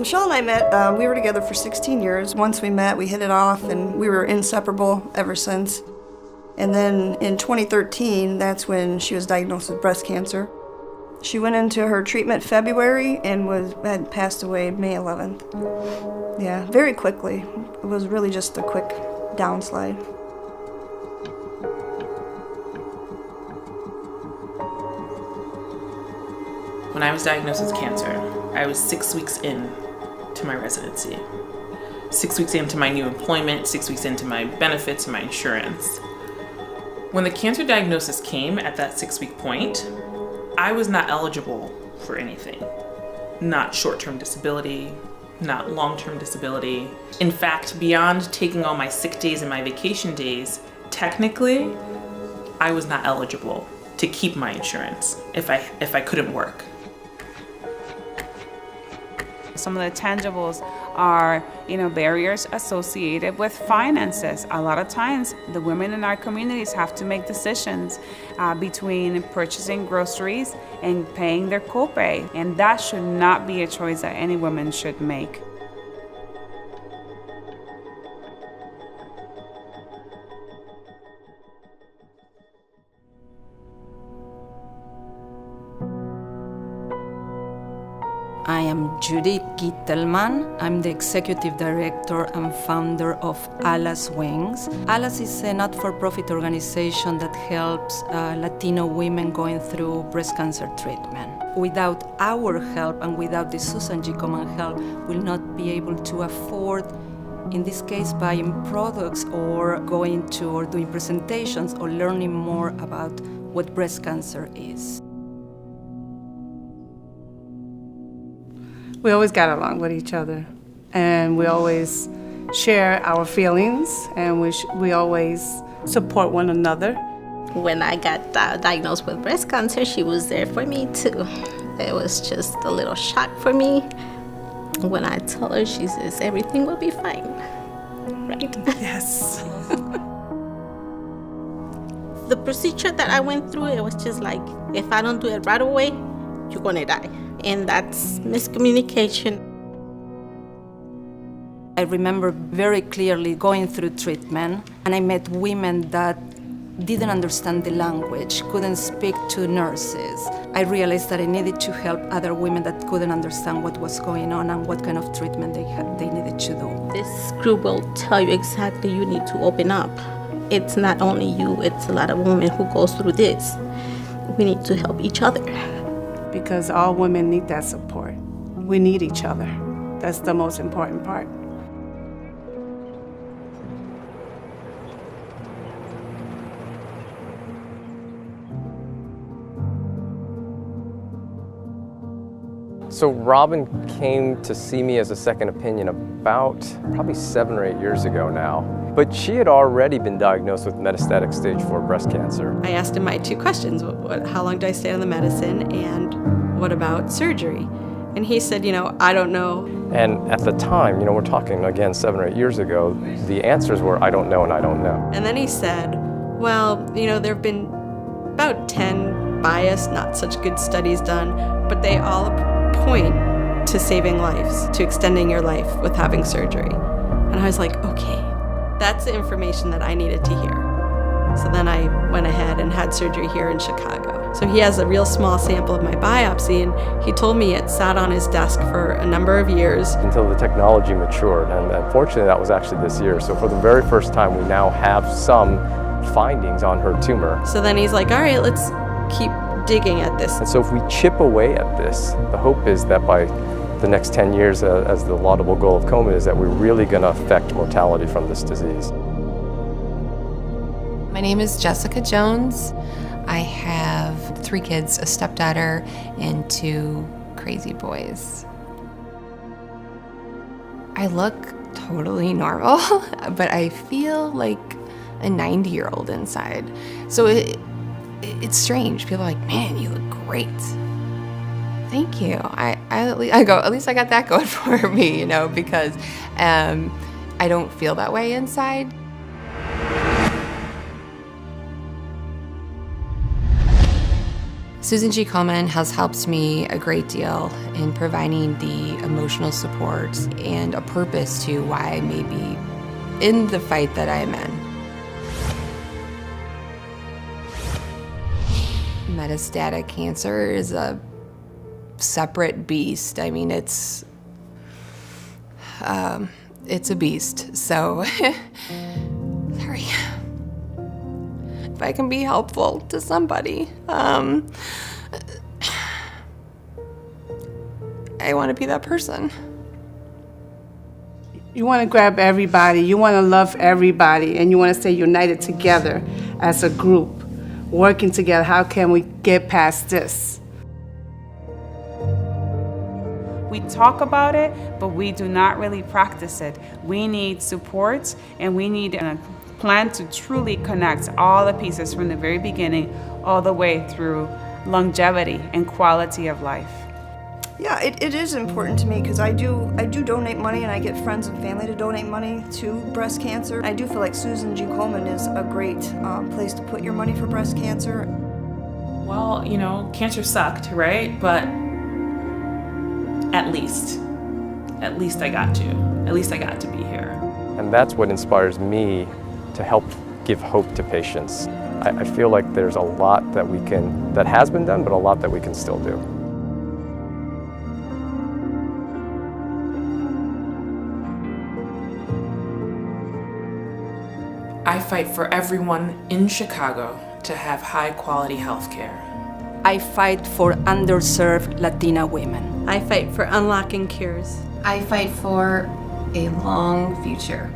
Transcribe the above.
Michelle and I met, we were together for 16 years. Once we met, we hit it off, and we were inseparable ever since. And then in 2013, that's when she was diagnosed with breast cancer. She went into her treatment February and had passed away May 11th. Yeah, very quickly. It was really just a quick downslide. When I was diagnosed with cancer, I was 6 weeks in to my residency. 6 weeks into my new employment, 6 weeks into my benefits and my insurance. When the cancer diagnosis came at that 6-week point, I was not eligible for anything. Not short-term disability, not long-term disability. In fact, beyond taking all my sick days and my vacation days, technically, I was not eligible to keep my insurance if I couldn't work. Some of the tangibles are, barriers associated with finances. A lot of times, the women in our communities have to make decisions between purchasing groceries and paying their copay, and that should not be a choice that any woman should make. I am Judith Gittelman. I'm the executive director and founder of ALAS Wings. ALAS is a not-for-profit organization that helps Latino women going through breast cancer treatment. Without our help and without the Susan G. Komen help, we'll not be able to afford, in this case, buying products or going to or doing presentations or learning more about what breast cancer is. We always got along with each other, and we always share our feelings, and we always support one another. When I got diagnosed with breast cancer, she was there for me too. It was just a little shock for me. When I told her, she says, everything will be fine, right? Yes. The procedure that I went through, it was just like, if I don't do it right away, you're gonna die. And that's miscommunication. I remember very clearly going through treatment, and I met women that didn't understand the language, couldn't speak to nurses. I realized that I needed to help other women that couldn't understand what was going on and what kind of treatment they needed to do. This group will tell you exactly you need to open up. It's not only you, it's a lot of women who goes through this. We need to help each other. Because all women need that support. We need each other. That's the most important part. So Robin came to see me as a second opinion about probably 7 or 8 years ago now. But she had already been diagnosed with metastatic stage 4 breast cancer. I asked him my 2 questions. How long do I stay on the medicine, and what about surgery? And he said, I don't know. And at the time, we're talking again 7 or 8 years ago, the answers were, I don't know and I don't know. And then he said, well, there have been about 10 biased, not such good studies done, but they all point to saving lives, to extending your life with having surgery. And I was like, okay, that's the information that I needed to hear. So then I went ahead and had surgery here in Chicago. So he has a real small sample of my biopsy, and he told me it sat on his desk for a number of years. Until the technology matured, and unfortunately that was actually this year. So for the very first time, we now have some findings on her tumor. So then he's like, all right, let's keep digging at this. And so if we chip away at this, the hope is that by the next 10 years, as the laudable goal of Komen, is that we're really going to affect mortality from this disease. My name is Jessica Jones. I have 3 kids, a stepdaughter, and 2 crazy boys. I look totally normal, but I feel like a 90-year-old inside. So it's strange. People are like, man, you look great. Thank you. I go, at least I got that going for me, because I don't feel that way inside. Susan G. Komen has helped me a great deal in providing the emotional support and a purpose to why I may be in the fight that I am in. Metastatic cancer is a separate beast. I mean, it's a beast. So, sorry. If I can be helpful to somebody, I want to be that person. You want to grab everybody, you want to love everybody, and you want to stay united together as a group, working together. How can we get past this? We talk about it, but we do not really practice it. We need support, and we need a plan to truly connect all the pieces from the very beginning all the way through longevity and quality of life. Yeah, it is important to me because I do donate money, and I get friends and family to donate money to breast cancer. I do feel like Susan G. Komen is a great place to put your money for breast cancer. Well, you know, cancer sucked, right? But at least I got to. At least I got to be here. And that's what inspires me to help give hope to patients. I feel like there's a lot that has been done, but a lot that we can still do. I fight for everyone in Chicago to have high quality health care. I fight for underserved Latina women. I fight for unlocking cures. I fight for a long future.